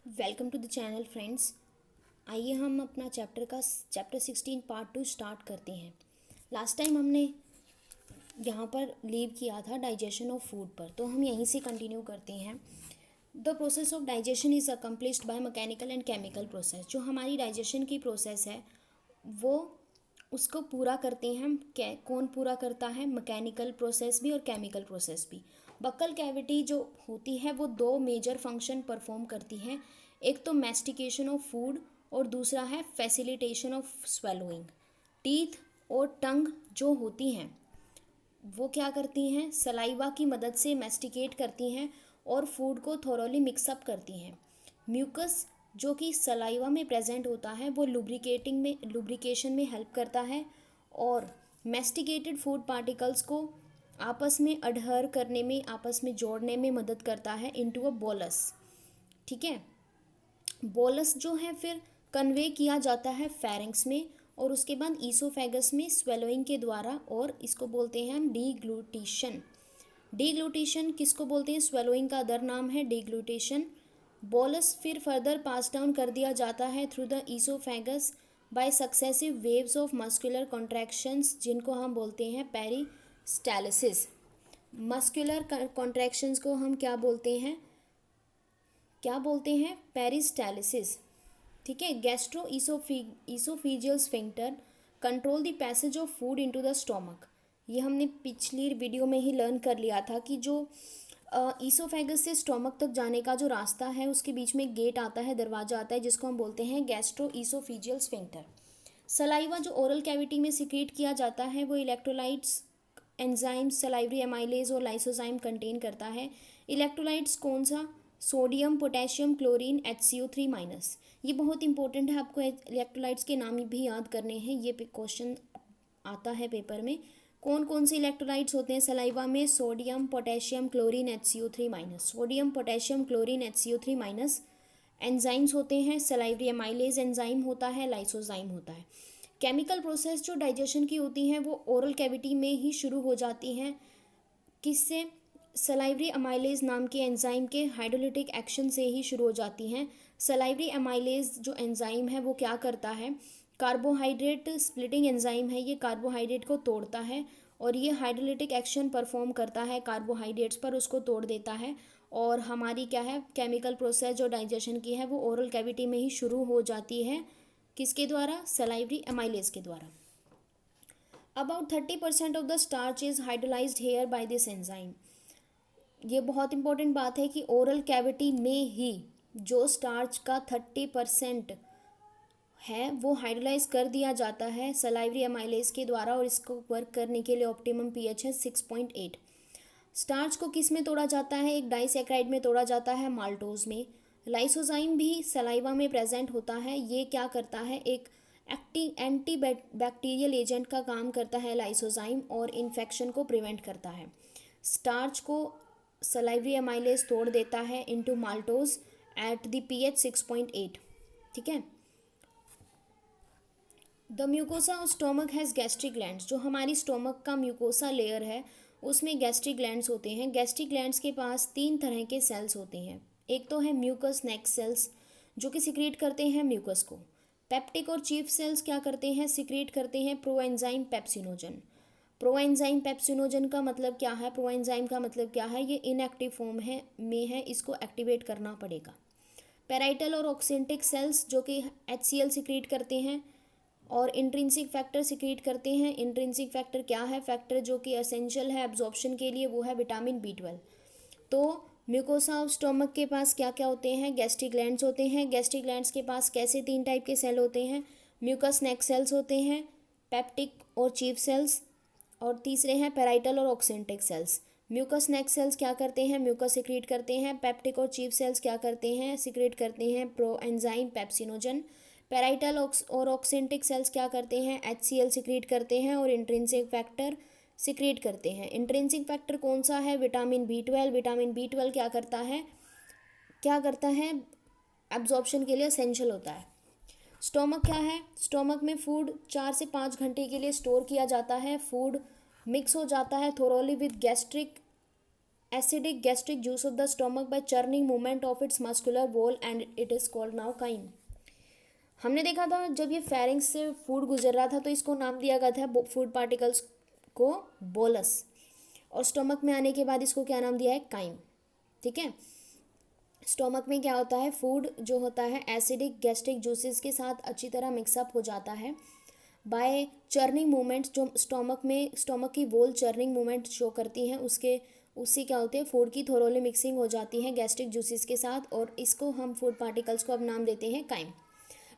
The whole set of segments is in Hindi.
Welcome to the channel friends. आइए हम अपना चैप्टर 16 पार्ट 2 स्टार्ट करते हैं। लास्ट टाइम हमने यहाँ पर लीव किया था डाइजेशन ऑफ फूड पर, तो हम यहीं से कंटिन्यू करते हैं। The process of digestion is accomplished by mechanical and chemical process. जो हमारी डाइजेशन की प्रोसेस है वो उसको पूरा करते हैं हम। कौन पूरा करता है? मैकेनिकल प्रोसेस भी और केमिकल प्रोसेस भी। बक्कल कैविटी जो होती है वो दो मेजर फंक्शन परफॉर्म करती है। एक तो मैस्टिकेशन ऑफ फूड और दूसरा है फैसिलिटेशन ऑफ स्वेलोइंग। टीथ और टंग जो होती हैं वो क्या करती हैं? सलाइवा की मदद से मैस्टिकेट करती हैं और फूड को थोरोली मिक्सअप करती हैं। म्यूकस जो कि सलाइवा में प्रेजेंट होता है वो लुब्रिकेशन में हेल्प करता है और मैस्टिकेटेड फूड पार्टिकल्स को आपस में अडहर करने में, आपस में जोड़ने में मदद करता है इनटू अ बोलस। ठीक है, बोलस जो है फिर कन्वे किया जाता है फेरिंग्स में और उसके बाद ईसोफेगस में स्वेलोइंग के द्वारा, और इसको बोलते हैं हम डीग्लूटिशन। डीग्लूटिशन किसको बोलते हैं? स्वेलोइंग का अदर नाम है डीग्लूटेशन। बोलस फिर फर्दर पास डाउन कर दिया जाता है through the oesophagus by successive waves of muscular contractions, जिनको हम बोलते हैं पेरिस्टालिसिस। मस्कुलर कॉन्ट्रैक्शंस को हम क्या बोलते हैं? पेरिस्टालिसिस। ठीक है। Gastro oesophageal sphincter control the passage of food into the stomach. ये हमने पिछली वीडियो में ही लर्न कर लिया था कि जो ईसोफेगस से स्टोमक तक जाने का जो रास्ता है उसके बीच में गेट आता है, दरवाजा आता है, जिसको हम बोलते हैं गैस्ट्रो ईसोफीजियल स्फिंक्टर। सलाइवा जो ओरल कैविटी में सिक्रीट किया जाता है वो इलेक्ट्रोलाइट्स, एंजाइम्स, सलाइवरी एमाइलेज और लाइसोजाइम कंटेन करता है। इलेक्ट्रोलाइट्स कौन सा? Sodium, potassium, chlorine, HCO3 minus. ये बहुत इंपॉर्टेंट है, आपको इलेक्ट्रोलाइट्स के नाम भी याद करने हैं, ये क्वेश्चन आता है पेपर में। कौन कौन से इलेक्ट्रोलाइट्स होते हैं सलाइवा में? Sodium, potassium, chlorine, HCO3 minus. Sodium, potassium, chlorine, HCO3 minus. Enzymes होते हैं, सलाइवरी एमाइलेज एंजाइम होता है, लाइसोजाइम होता है। केमिकल प्रोसेस जो डाइजेशन की होती हैं वो ओरल कैविटी में ही शुरू हो जाती हैं। किससे? सलाइवरी अमाइलेज नाम के एंजाइम के हाइड्रोलिटिक एक्शन से ही शुरू हो जाती हैं। सलाइवरी अमाइलेज जो एंजाइम है वो क्या करता है? कार्बोहाइड्रेट स्प्लिटिंग एंजाइम है, ये कार्बोहाइड्रेट को तोड़ता है और ये हाइड्रोलिटिक एक्शन परफॉर्म करता है कार्बोहाइड्रेट्स पर, उसको तोड़ देता है। और हमारी क्या है केमिकल प्रोसेस जो डाइजेशन की है वो ओरल कैविटी में ही शुरू हो जाती है। किसके द्वारा? सलाइवरी अमाइलेज के द्वारा। About 30% of the starch is hydrolysed here by this enzyme. ये बहुत इंपॉर्टेंट बात है कि ओरल कैविटी में ही जो स्टार्च का 30% है वो हाइड्रोलाइज कर दिया जाता है सलाइवरी अमाइलेज के द्वारा, और इसको वर्क करने के लिए ऑप्टिमम पीएच है 6.8। स्टार्च को किस में तोड़ा जाता है? एक डाइसैक्राइड में तोड़ा जाता है, माल्टोज में। लाइसोजाइम भी सलाइवा में प्रेजेंट होता है। ये क्या करता है? एक एंटी बैक्टीरियल एजेंट का काम करता है लाइसोजाइम, और इन्फेक्शन को प्रिवेंट करता है। स्टार्च को सलाइवरी अमाइलेज तोड़ देता है into maltose at the pH 6.8। ठीक है। The mucosa of stomach has gastric glands. जो हमारी स्टोमक का म्यूकोसा लेयर है उसमें गैस्ट्रिक ग्लैंड्स होते हैं। गैस्ट्रिक ग्लैंड्स के पास 3 तरह के सेल्स होते हैं। एक तो है म्यूकस नेक्स सेल्स जो कि सिक्रीट करते हैं म्यूकस को। पेप्टिक और चीफ सेल्स क्या करते हैं? सिक्रीट करते हैं प्रोएंजाइम पेप्सिनोजन। प्रोएंजाइम पेप्सिनोजन का मतलब क्या है? प्रोएंजाइम का मतलब क्या है? ये इनएक्टिव फॉर्म है, इसको एक्टिवेट करना पड़ेगा। पेराइटल और ऑक्सेंटिक सेल्स जो कि HCl सिक्रीट करते हैं और इंट्रिंसिक फैक्टर सिक्रीट करते हैं। इंट्रिंसिक फैक्टर क्या है? फैक्टर जो कि एसेंशियल है एब्जॉर्प्शन के लिए, वो है विटामिन B12। तो म्यूकोसा ऑफ स्टोमक के पास क्या क्या होते हैं? गैस्ट्रिक ग्लैंड्स होते हैं। गैस्ट्रिक ग्लैंड्स के पास कैसे 3 टाइप के सेल होते हैं? म्यूकस नेक सेल्स होते हैं, पेप्टिक और चीफ सेल्स, और तीसरे हैं पेराइटल और ऑक्सेंटिक सेल्स। म्यूकस नेक सेल्स क्या करते हैं? म्यूकस सिक्रीट करते हैं। पेप्टिक और चीफ सेल्स क्या करते हैं? सिक्रीट करते हैं प्रोएंजाइम पेप्सिनोजन। पेराइटल और ऑक्सेंटिक सेल्स क्या करते हैं? HCl सिक्रीट करते हैं और इंट्रिंसिक फैक्टर सिक्रीट करते हैं। इंट्रिंसिक फैक्टर कौन सा है? Vitamin B12। विटामिन B12 क्या करता है? एब्जॉर्प्शन के लिए एसेंशियल होता है। स्टोमक क्या है? स्टोमक में फूड 4 से 5 घंटे के लिए स्टोर किया जाता है। फूड मिक्स हो जाता है thoroughly with gastric acidic gastric juice of the stomach by churning movement of its muscular wall and it is called now chyme. हमने देखा था जब ये फेरिंग्स से फूड गुजर रहा था तो इसको नाम दिया गया था फूड पार्टिकल्स को बोलस, और स्टोमक में आने के बाद इसको क्या नाम दिया है, काइम. ठीक है. स्टोमक में क्या होता है, फूड जो होता है एसिडिक गैस्ट्रिक जूसेस के साथ अच्छी तरह मिक्सअप हो जाता है बाय चर्निंग मूवमेंट्स. जो स्टोमक की वोल चर्निंग मूवमेंट शो करती हैं उससे क्या होते हैं, फूड की थोरोली मिक्सिंग हो जाती है गैस्ट्रिक जूसेस के साथ, और इसको हम फूड पार्टिकल्स को अब नाम देते हैं crime.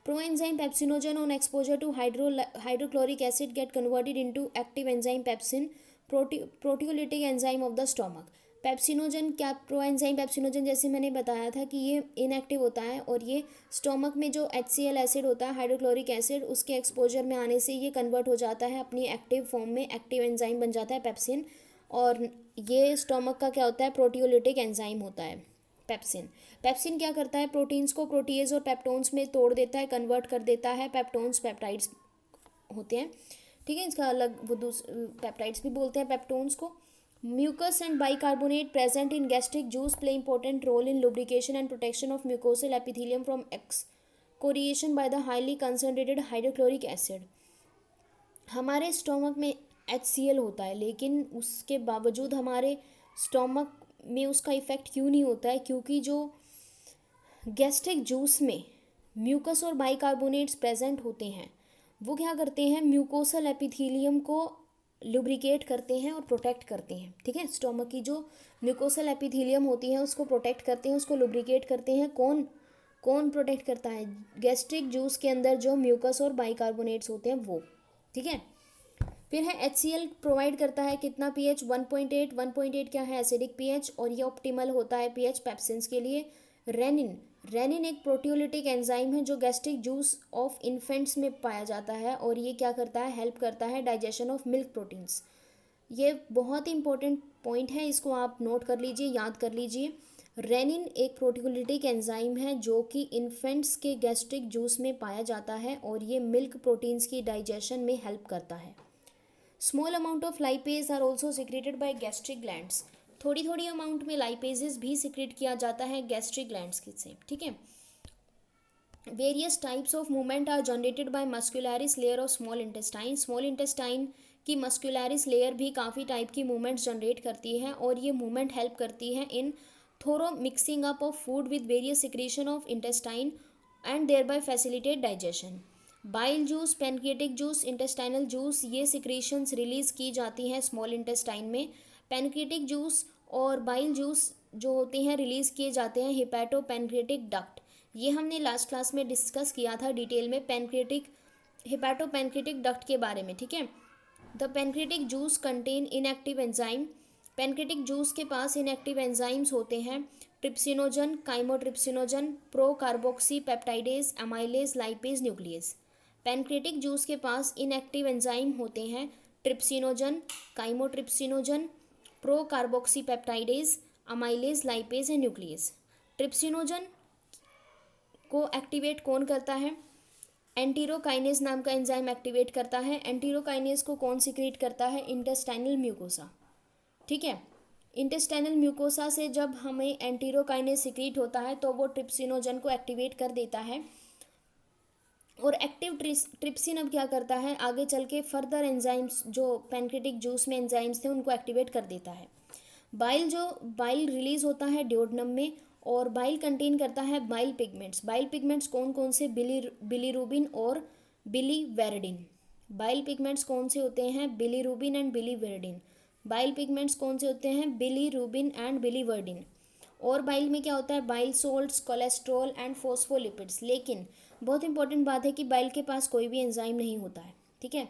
Proenzyme pepsinogen on exposure to hydrochloric acid get converted into active enzyme pepsin, proteolytic enzyme of the stomach. Pepsinogen क्या, प्रोएंजाइम पेप्सिनोजन जैसे मैंने बताया था कि ये इनएक्टिव होता है और ये स्टोमक में जो HCl एसिड होता है, हाइड्रोक्लोरिक एसिड, उसके एक्सपोजर में आने से ये कन्वर्ट हो जाता है अपनी एक्टिव फॉर्म में, एक्टिव एंजाइम बन जाता है पेप्सिन, और ये स्टोमक का क्या होता है, प्रोटियोलिटिक एंजाइम होता है पेप्सिन. पेप्सिन क्या करता है, प्रोटीन्स को प्रोटीएज और पेप्टोन्स में तोड़ देता है, कन्वर्ट कर देता है. पेप्टोन्स पेप्टाइड्स होते हैं. ठीक है, इसका अलग वो पेप्टाइड्स भी बोलते हैं पेप्टोन्स को. Mucus and bicarbonate present in gastric juice play important role in lubrication and protection of mucosal epithelium from excoriation by the highly concentrated hydrochloric acid. हमारे स्टोमक में HCl होता है, लेकिन उसके बावजूद हमारे स्टोमक में उसका इफ़ेक्ट क्यों नहीं होता है, क्योंकि जो गैस्ट्रिक जूस में म्यूकस और बाइकार्बोनेट्स प्रेजेंट होते हैं वो क्या करते हैं, म्यूकोसल एपिथेलियम को लुब्रिकेट करते हैं और प्रोटेक्ट करते हैं. ठीक है, स्टोमक की जो म्यूकोसल एपिथेलियम होती है उसको प्रोटेक्ट करते हैं, उसको लुब्रिकेट करते हैं. कौन प्रोटेक्ट करता है, गैस्ट्रिक जूस के अंदर जो म्यूकस और बाइकार्बोनेट्स होते हैं वो. ठीक है. फिर है HCl प्रोवाइड करता है कितना pH 1.8. 1.8 क्या है, एसिडिक pH, और ये ऑप्टिमल होता है pH पेप्सिन्स के लिए. रेनिन एक प्रोटियोलिटिक एंजाइम है जो गैस्ट्रिक जूस ऑफ इन्फेंट्स में पाया जाता है, और ये क्या करता है, हेल्प करता है डाइजेशन ऑफ मिल्क प्रोटीन्स. ये बहुत ही इंपॉर्टेंट पॉइंट है, इसको आप नोट कर लीजिए, याद कर लीजिए. रेनिन एक प्रोटियोलिटिक एंजाइम है जो कि इन्फेंट्स के गैस्ट्रिक जूस में पाया जाता है, और ये मिल्क प्रोटीन्स की डाइजेशन में हेल्प करता है. Small amount of lipase are also secreted by gastric glands. थोड़ी अमाउंट में लाइपेजेस भी सिक्रेट किया जाता है गैस्ट्रिक ग्लैंड्स से. ठीक है. Various types of movement are generated by muscularis layer of small intestine. Small intestine की मस्कुलरिस लेयर भी काफ़ी टाइप की मूवमेंट्स जनरेट करती है, और ये मूवमेंट हेल्प करती है in thorough mixing up of food with various secretion of intestine and thereby facilitate digestion. Bile juice, pancreatic juice, intestinal juice, ये सिक्रेशंस रिलीज़ की जाती हैं स्मॉल इंटेस्टाइन में. पैनक्रिएटिक जूस और बाइल जूस जो होते हैं रिलीज़ किए जाते हैं हिपैटो पैनक्रिएटिक डक्ट. ये हमने लास्ट क्लास में डिस्कस किया था डिटेल में हिपैटो पैनक्रिएटिक डक्ट के बारे में. ठीक है. The pancreatic juice contain inactive enzyme. Pancreatic juice के पास इनएक्टिव एंजाइम्स होते हैं trypsinogen, chymotrypsinogen, pro carboxy peptidase, amylase, lipase, nucleus. Pancreatic juice के पास इनएक्टिव एंजाइम होते हैं trypsinogen, chymotrypsinogen, pro carboxy peptidase, amylase, lipase and nucleus. Trypsinogen को एक्टिवेट कौन करता है, एंटीरोकाइनेज नाम का एंजाइम एक्टिवेट करता है. एंटीरोकाइनेज को कौन सिक्रीट करता है, इंटेस्टाइनल म्यूकोसा. ठीक है. इंटेस्टाइनल म्यूकोसा से जब हमें एंटीरोकाइनेज सिक्रीट होता है तो वो ट्रिप्सिनोजन को एक्टिवेट कर देता है, और एक्टिव ट्रिप्सिन अब क्या करता है, आगे चल के फर्दर एंजाइम्स जो पैनक्रिएटिक जूस में एंजाइम्स थे उनको एक्टिवेट कर देता है. बाइल रिलीज होता है ड्यूोडेनम में, और बाइल कंटेन करता है बाइल पिगमेंट्स. बाइल पिगमेंट्स कौन कौन से, बिलीरुबिन और बिलीवेरिडिन. बाइल पिगमेंट्स कौन से होते हैं, बिलीरुबिन एंड बिलीवेरिडिन. बाइल पिगमेंट्स कौन से होते हैं, बिलीरुबिन एंड बिलीवर्डिन. और बाइल में क्या होता है, bile salts, cholesterol and phospholipids. लेकिन बहुत इंपॉर्टेंट बात है कि बाइल के पास कोई भी एंजाइम नहीं होता है. ठीक है.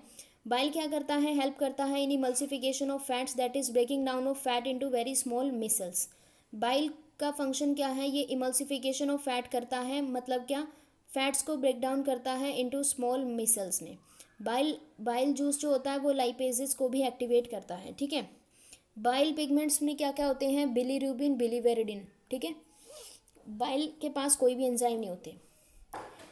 बाइल क्या करता है, हेल्प करता है in emulsification of fats, that is breaking down of fat into very small micelles. Bile का फंक्शन क्या है, ये इमल्सिफिकेशन ऑफ फैट करता है, मतलब क्या, फैट्स को ब्रेक डाउन करता है इनटू स्मॉल मिसल्स में. बाइल जूस जो होता है वो लाइपेजेस को भी एक्टिवेट करता है. ठीक है. बाइल पिगमेंट्स में क्या क्या होते हैं, बिलीरुबिन, बिलीवेरिडिन. ठीक है. बाइल के पास कोई भी एंजाइम नहीं होते.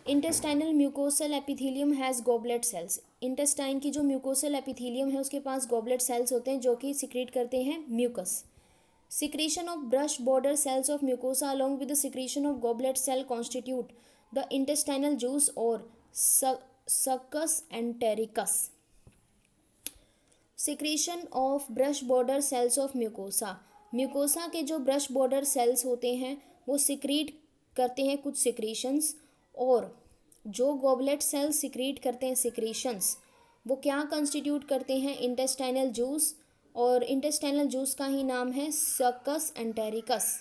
Intestinal mucosal epithelium has goblet cells. Intestine की जो म्यूकोसल एपिथेलियम है उसके पास गॉबलेट सेल्स होते हैं जो कि सिक्रेट करते हैं mucus. Secretion of brush border cells of mucosa along with the secretion of goblet cell constitute the intestinal juice or succus entericus. Secretion of brush border cells of mucosa. Mucosa के जो ब्रश बॉर्डर सेल्स होते हैं वो सिक्रीट करते हैं कुछ सिक्रीशंस, और जो गॉबलेट सेल्स सिक्रीट करते हैं सिक्रीशंस वो क्या कंस्टिट्यूट करते हैं, इंटेस्टाइनल जूस, और इंटेस्टाइनल जूस का ही नाम है सक्कस एंटेरिकस.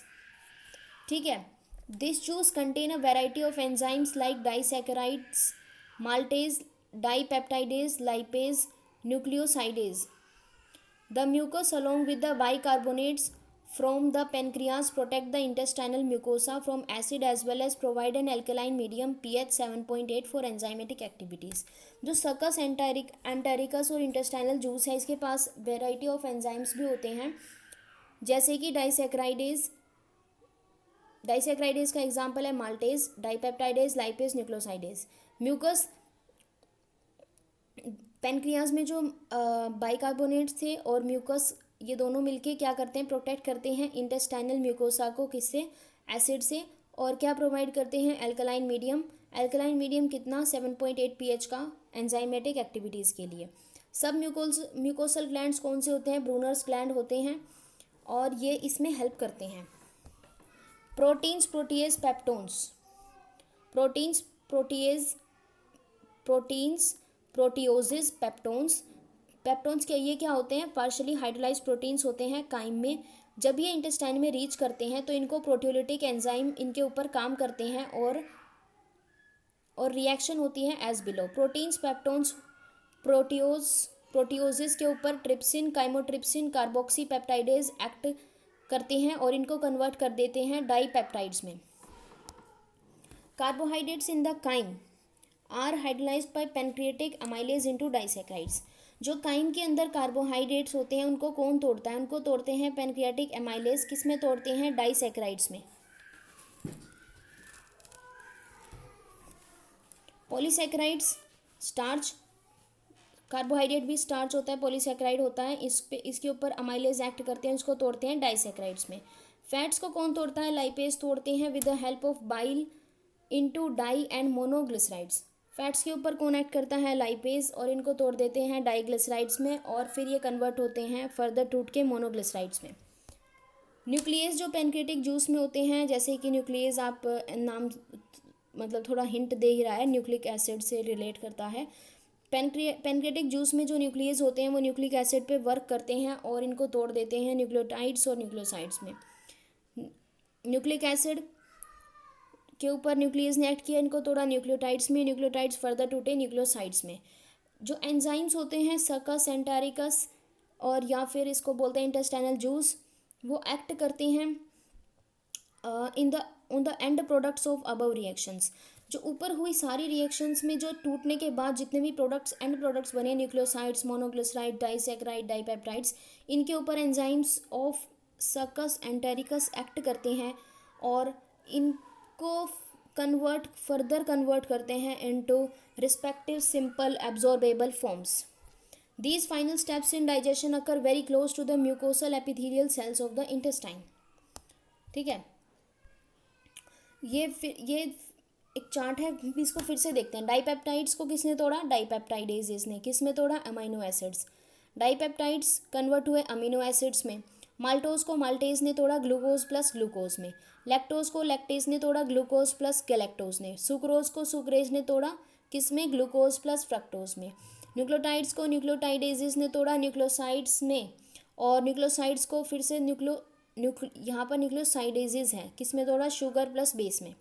ठीक है. This juice contain a variety of enzymes like disaccharides, maltase, dipeptidase, lipase, nucleosidase. The mucus along with the bicarbonates from the pancreas protect the intestinal mucosa from acid as well as provide an alkaline medium pH 7.8 for enzymatic activities. जो सक्कस एंटेरिकस और इंटेस्टाइनल जूस है इसके पास वेराइटी ऑफ एंजाइम्स भी होते हैं, जैसे कि डाइसैकेराइडेज का एग्जांपल है maltase, dipeptidase, lipase, nucleosidase. Mucus pancreas में जो बाइकार्बोनेट्स थे और म्यूकस ये दोनों मिलके क्या करते हैं, प्रोटेक्ट करते हैं इंटेस्टाइनल म्यूकोसा को, किससे, एसिड से, और क्या प्रोवाइड करते हैं, एल्कलाइन मीडियम. एल्कलाइन मीडियम कितना, 7.8 pH का एंजाइमेटिक एक्टिविटीज़ के लिए. सब म्यूकोसल ग्लैंड्स कौन से होते हैं, ब्रूनर्स ग्लैंड होते हैं, और ये इसमें हेल्प करते हैं. Proteins, protease, peptones. Proteins, proteoses, peptones. Peptones के ये क्या होते हैं, पार्शली हाइड्रोलाइज्ड प्रोटीन्स होते हैं काइम में. जब ये इंटेस्टाइन में रीच करते हैं तो इनको प्रोटियोलिटिक एंजाइम इनके ऊपर काम करते हैं और रिएक्शन होती है एज बिलो. प्रोटीन्स, पेप्टोन्स, प्रोटियोजेज के ऊपर trypsin, chymotrypsin, carboxy peptidase act करते हैं और इनको कन्वर्ट कर देते हैं डाईपेप्टाइड्स में. Carbohydrates in the chyme are hydrolysed by pancreatic amylase into disaccharides. जो काइम के अंदर कार्बोहाइड्रेट्स होते हैं उनको कौन तोड़ता है, उनको तोड़ते हैं पैनक्रियाटिक एमाइलेज. किस में तोड़ते हैं, डाइसैकेराइड्स में. पॉलीसैकेराइड्स, स्टार्च, कार्बोहाइड्रेट भी स्टार्च होता है, पॉलीसैकेराइड होता है, इसके ऊपर अमाइलेज एक्ट करते हैं, उसको तोड़ते हैं डाइसैकेराइड्स में. फैट्स को कौन तोड़ता है, लाइपेज तोड़ते हैं with the help of bile into di and monoglycerides. Fats के ऊपर कौन एक्ट करता है, लाइपेज, और इनको तोड़ देते हैं डाइग्लिसराइड्स में, और फिर ये कन्वर्ट होते हैं फर्दर टूट के मोनोग्लिसराइड्स में. न्यूक्लियस जो पैनक्रिएटिक जूस में होते हैं, जैसे कि न्यूक्लियस आप नाम मतलब थोड़ा हिंट दे ही रहा है, न्यूक्लिक एसिड से रिलेट करता है. पैनक्रिएटिक जूस में जो न्यूक्लियस होते हैं वो न्यूक्लिक एसिड पे वर्क करते हैं और इनको तोड़ देते हैं न्यूक्लियोटाइड्स और न्यूक्लियोसाइड्स में. न्यूक्लिक एसिड के ऊपर न्यूक्लियस ने एक्ट किया, इनको तोड़ा न्यूक्लियोटाइड्स में, न्यूक्लियोटाइड्स फर्दर टूटे न्यूक्लियोसाइड्स में. जो एंजाइम्स होते हैं सक्कस एंटेरिकस और या फिर इसको बोलते हैं इंटेस्टाइनल जूस, वो एक्ट करते हैं on the end products of above reactions. जो ऊपर हुई सारी रिएक्शंस में जो टूटने के बाद जितने भी एंड प्रोडक्ट्स बने, न्यूक्लियोसाइड्स, मोनोग्लिसराइड, डाइसैकेराइड, डाइपेप्टाइड्स, इनके ऊपर enzymes of succus entericus act करते हैं और इनको फर्दर कन्वर्ट करते हैं into respective simple absorbable forms. These final steps in digestion occur very close to the mucosal epithelial cells of the intestine. ठीक है, ये एक चार्ट है, इसको फिर से देखते हैं. डाइपेप्टाइड्स को किसने तोड़ा, डाइपेप्टाइडेजेस ने. किस में तोड़ा, अमीनो एसिड्स. डाइपेप्टाइड्स कन्वर्ट हुए अमीनो एसिड्स में. माल्टोज को माल्टेज ने तोड़ा ग्लूकोज प्लस ग्लूकोज में. लैक्टोज को लैक्टेज ने तोड़ा ग्लूकोज प्लस गैलेक्टोज ने. सुक्रोज को सुक्रेज ने तोड़ा किस में, ग्लूकोज प्लस फ्रक्टोज में. न्यूक्लियोटाइड्स को न्यूक्लियोटाइडेजेस ने तोड़ा न्यूक्लियोसाइड्स में, और न्यूक्लियोसाइड्स को फिर से यहाँ पर न्यूक्लियोसाइडेजेस हैं, किस में तोड़ा, शुगर प्लस बेस में.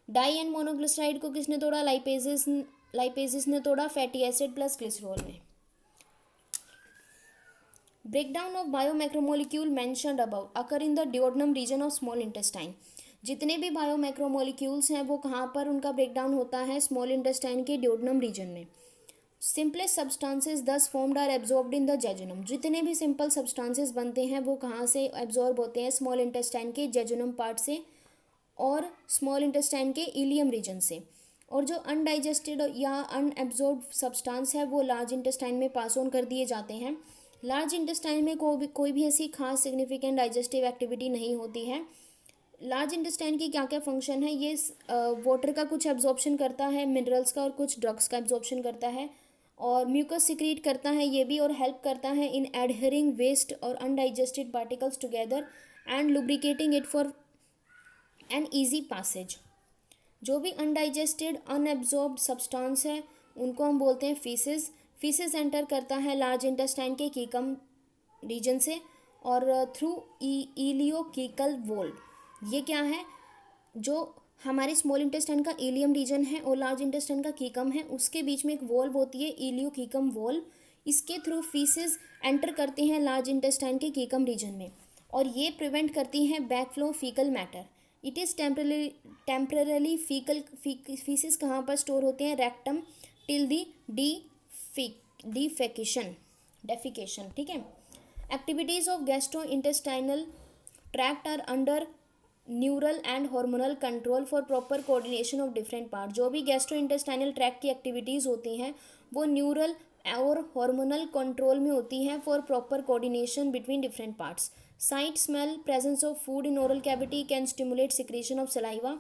डाई एंड मोनोग्लिसराइड को किसने तोड़ा, लाइपेजेस ने तोड़ा फैटी एसिड प्लस ग्लिसरॉल में. Breakdown of biomacromolecule mentioned above occur in the duodenum region of small intestine. जितने भी बायोमैक्रोमोलिक्यूल्स हैं वो कहाँ पर उनका ब्रेकडाउन होता है, स्मॉल इंटेस्टाइन के डिओडनम रीजन में. Simplest substances thus formed are absorbed in the jejunum. जितने भी सिंपल सब्सटेंसेस बनते हैं वो कहाँ से एब्जॉर्ब होते हैं, स्मॉल इंटेस्टाइन के जेजुनम पार्ट से और स्मॉल इंटेस्टाइन के इलियम रीजन से. और जो अनडाइजेस्टेड या अनएब्जॉर्ब सब्सटेंस है वो लार्ज इंटेस्टाइन में पास ऑन कर दिए जाते हैं. लार्ज इंटेस्टाइन में कोई भी ऐसी खास सिग्निफिकेंट डाइजेस्टिव एक्टिविटी नहीं होती है। लार्ज इंटेस्टाइन की क्या क्या फंक्शन है, ये वाटर का कुछ एब्जॉर्प्शन करता है, मिनरल्स का और कुछ ड्रग्स का एब्जॉर्प्शन करता है, और म्यूकस सिक्रीट करता है ये भी, और हेल्प करता है इन एडहरिंग वेस्ट और undigested particles together and lubricating it for an easy passage. जो भी अनडाइजेस्टेड अनएब्जॉर्ब्ड सब्सटेंस है उनको हम बोलते हैं फीसेस। फीसेस एंटर करता है लार्ज इंटेस्टाइन के कीकम रीजन से और थ्रू इलियोकीकल वोल्व। ये क्या है, जो हमारे स्मॉल इंटेस्टाइन का इलियम रीजन है और लार्ज इंटेस्टाइन का कीकम है, उसके बीच में एक वोल्व होती है, इलियोकीकम वोल्व। इसके थ्रू फीसेस एंटर करते हैं लार्ज इंटेस्टाइन के कीकम रीजन में, और ये प्रिवेंट करती हैं backflow faecal matter. It is temporarily faeces कहाँ पर स्टोर होते हैं, रेक्टम टिल दी डेफिकेशन। ठीक है। Activities of gastro intestinal tract are under neural and hormonal control for proper coordination of different part. जो भी गैस्ट्रो इंटेस्टाइनल ट्रैक्ट की एक्टिविटीज़ होती हैं वो न्यूरल और हार्मोनल कंट्रोल में होती हैं for proper coordination between different parts. Sight, smell, presence of food in oral cavity can stimulate secretion of saliva.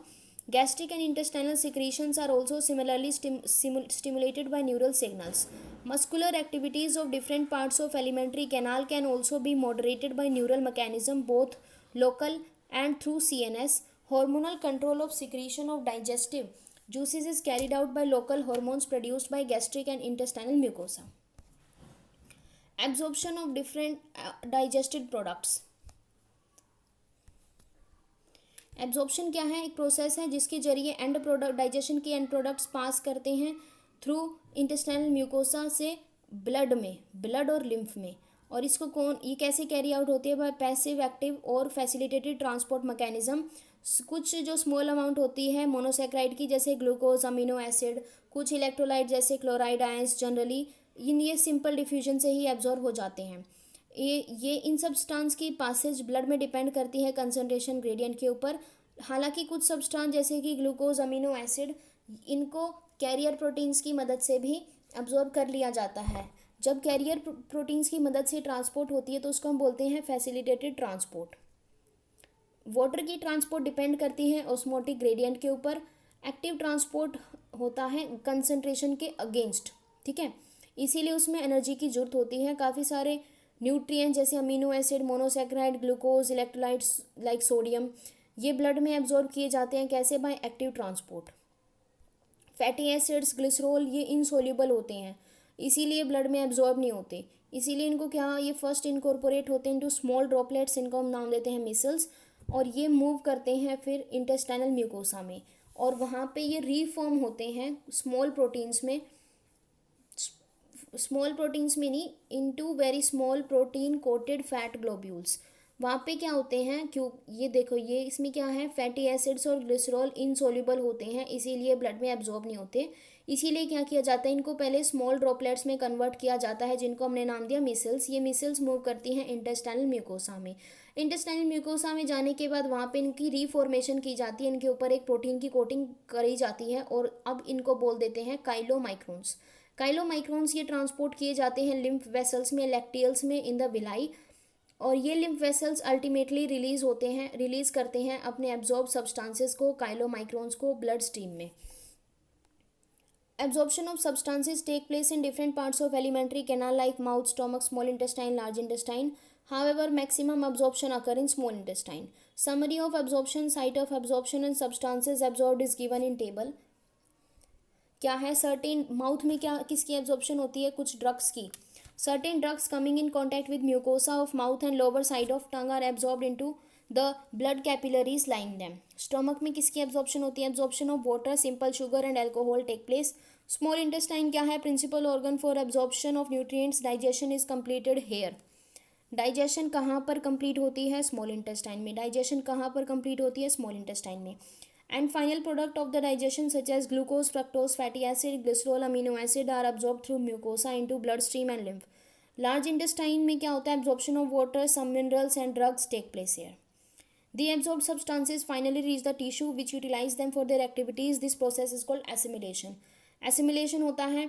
Gastric and intestinal secretions are also similarly stimulated by neural signals. Muscular activities of different parts of alimentary canal can also be moderated by neural mechanism, both local and through CNS. Hormonal control of secretion of digestive juices is carried out by local hormones produced by gastric and intestinal mucosa. Absorption of different digested products. Absorption क्या है, एक प्रोसेस है जिसके जरिए एंड प्रोडक्ट डाइजेशन के एंड प्रोडक्ट्स पास करते हैं थ्रू इंटेस्टाइनल म्यूकोसा से ब्लड और लिम्फ में। और इसको ये कैसे कैरी आउट होती है, बाय पैसिव एक्टिव और फैसिलिटेटेड ट्रांसपोर्ट मैकेनिज्म। कुछ जो स्मॉल अमाउंट होती है मोनोसेक्राइड की, जैसे ग्लूकोज, अमीनो एसिड, कुछ इलेक्ट्रोलाइट जैसे क्लोराइड आयंस, जनरली ये सिंपल डिफ्यूजन से ही एब्जॉर्ब हो जाते हैं। ये इन सब्सटेंस की पासेज ब्लड में डिपेंड करती है कंसंट्रेशन ग्रेडियंट के ऊपर। हालांकि कुछ सब्सटेंस जैसे कि ग्लूकोज, अमीनो एसिड, इनको कैरियर प्रोटीन्स की मदद से भी अब्जॉर्ब कर लिया जाता है। जब कैरियर प्रोटीन्स की मदद से ट्रांसपोर्ट होती है तो उसको हम बोलते हैं फैसिलिटेटेड ट्रांसपोर्ट। वाटर की ट्रांसपोर्ट डिपेंड करती है ऑस्मोटिक ग्रेडियंट के ऊपर। एक्टिव ट्रांसपोर्ट होता है कंसंट्रेशन के अगेंस्ट। ठीक है, इसीलिए उसमें एनर्जी की जरूरत होती है। काफ़ी सारे न्यूट्रिएंट जैसे amino acid, monosaccharide, glucose, electrolytes like sodium, ये ब्लड में एब्जॉर्ब किए जाते हैं। कैसे, by active transport. Fatty acids, glycerol, ये इनसोल्यूबल होते हैं, इसीलिए ब्लड में एब्जॉर्ब नहीं होते। इसीलिए इनको क्या, ये फर्स्ट इनकॉर्पोरेट होते हैं इनटू स्मॉल ड्रॉपलेट्स, इनको हम नाम देते हैं मिसल्स, और ये मूव करते हैं फिर इंटेस्टाइनल म्यूकोसा में, और वहाँ पे ये रीफॉर्म होते हैं स्मॉल प्रोटीन्स में नहीं, into very small protein coated fat globules. वहाँ पे क्या होते हैं, क्यों, ये देखो, ये इसमें क्या है, फैटी एसिड्स और ग्लिसरॉल इनसोल्यूबल होते हैं, इसीलिए ब्लड में एब्जॉर्ब नहीं होते। इसीलिए क्या किया जाता है, इनको पहले स्मॉल ड्रॉपलेट्स में कन्वर्ट किया जाता है, जिनको हमने नाम दिया मिसल्स। ये मिसल्स मूव करती हैं इंटेस्टाइनल म्यूकोसा में। इंटेस्टाइनल म्यूकोसा में जाने के बाद वहाँ पे इनकी रीफॉर्मेशन की जाती है, इनके ऊपर एक प्रोटीन की कोटिंग करी जाती है, और अब इनको बोल देते हैं काइलोमाइक्रोन्स। काइलोमाइक्रोन्स ये ट्रांसपोर्ट किए जाते हैं लिम्फ वेसल्स में, लैक्टियल्स में, इन द विलाई, और ये लिम्फ वेसल्स अल्टीमेटली रिलीज करते हैं अपने एब्जॉर्ब सब्सटेंसेस को, काइलोमाइक्रोन्स को, ब्लड स्ट्रीम में। Absorption of substances take place in different parts of alimentary canal like mouth, stomach, small intestine, large intestine. However, maximum absorption occur in small intestine. Summary of absorption, site of absorption and substances absorbed is given in table. क्या है, सर्टेन माउथ में क्या किसकी एब्जॉर्प्शन होती है, कुछ ड्रग्स की। Certain drugs coming in contact with mucosa of mouth and lower side of tongue are absorbed into the blood capillaries lying them. Stomach में किसकी एब्जॉर्प्शन होती है, absorption of water, simple sugar and alcohol take place. Small intestine क्या है, principal organ for absorption of nutrients, digestion is completed here. Digestion कहाँ पर कंप्लीट होती है, स्मॉल इंटेस्टाइन में। डाइजेशन कहाँ पर कंप्लीट होती है, स्मॉल इंटेस्टाइन में। And final product of the digestion such as glucose, fructose, fatty acid, glycerol, amino acid are absorb through mucosa into blood stream and lymph. Large intestine में क्या होता है, absorption of water, some minerals and drugs take place here. The absorbed substances finally reach the tissue which utilize them for their activities. This process is called assimilation. Assimilation होता है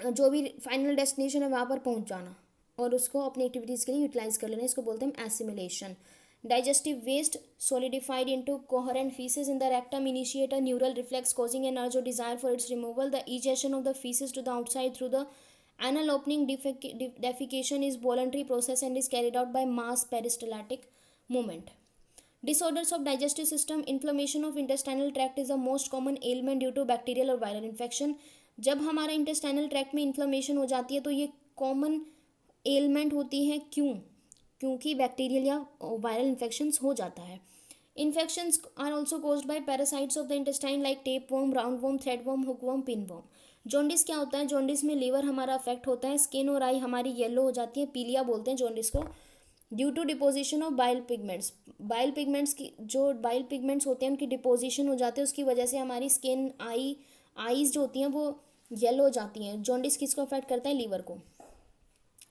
जो भी फाइनल डेस्टिनेशन है वहाँ पर पहुँच जाना, और उसको अपनी एक्टिविटीज़ के लिए यूटिलाइज कर लेना, इसको बोलते हैं assimilation. Digestive waste solidified into coherent feces in the rectum initiate a neural reflex causing an urge or desire for its removal. The ejection of the feces to the outside through the anal opening defecation is voluntary process and is carried out by mass peristaltic movement. Disorders of digestive system. Inflammation of intestinal tract is the most common ailment due to bacterial or viral infection. जब हमारा इंटेस्टाइनल ट्रैक्ट में इन्फ्लेमेशन हो जाती है तो ये कॉमन एलमेंट होती है. क्यों? क्योंकि बैक्टीरियल या वायरल इन्फेक्शंस हो जाता है. Infections are also caused by parasites of the intestine like tape worm, round worm, thread worm, hook worm, pin worm. Jaundice क्या होता है? जॉन्डिस में लीवर हमारा अफेक्ट होता है. स्किन और आई हमारी येलो हो जाती है, पीलिया बोलते हैं जॉन्डिस को, due to deposition of bile pigments. Bile pigments की जो बाइल पिगमेंट्स होते हैं उनकी डिपोजिशन हो जाती है, उसकी वजह से हमारी स्किन, आईज जो होती हैं वो येलो हो जाती हैं. जॉन्डिस किसको अफेक्ट करता है? लीवर को.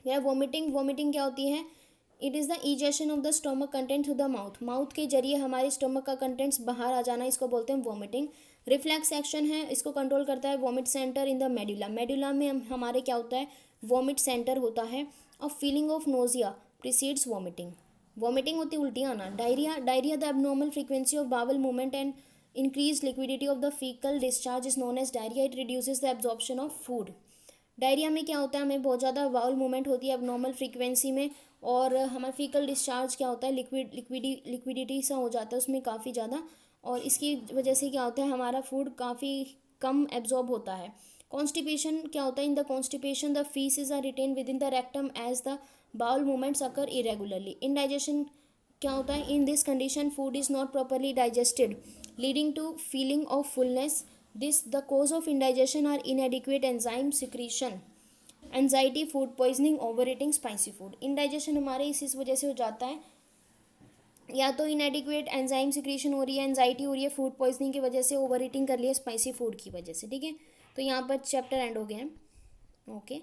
या वोमिटिंग क्या होती है? It is the egestion of the stomach content through the mouth. Mouth के जरिए हमारे स्टोमक का कंटेंट्स बाहर आ जाना, इसको बोलते हैं वोमिटिंग. रिफ्लेक्स एक्शन है, इसको कंट्रोल करता है vomit centre in the medulla. Medulla में हमारे क्या होता है? वोमिट सेंटर होता है. और feeling of nausea precedes vomiting. Vomiting होती है उल्टी आना. Diarrhoea the abnormal frequency of bowel movement and increased liquidity of the fecal discharge is known as diarrhea. It reduces the absorption of food. Diarrhoea में क्या होता है? हमें बहुत ज़्यादा बाउल मूवमेंट होती है एबनॉर्मल फ्रीक्वेंसी में, और हमारा फीकल डिस्चार्ज क्या होता है? लिक्विडिटी सा हो जाता है उसमें काफ़ी ज़्यादा, और इसकी वजह से क्या होता है? हमारा फूड काफ़ी कम एब्जॉर्ब होता है. कॉन्स्टिपेशन क्या होता है? In the constipation the faeces are retain within the rectum as the bowel movements occur irregularly. Indigestion क्या होता है? In this condition food is not properly digested leading to feeling of fullness. The cause of indigestion are inadequate enzyme secretion, anxiety, food poisoning, overeating spicy food. indigestion हमारे इस वजह से हो जाता है, या तो inadequate enzyme secretion हो रही है, एंजाइटी हो रही है, फूड पॉइजनिंग की वजह से, ओवर ईटिंग कर लिया स्पाइसी फूड की वजह से. ठीक है, तो यहाँ पर चैप्टर एंड हो गया है. ओके.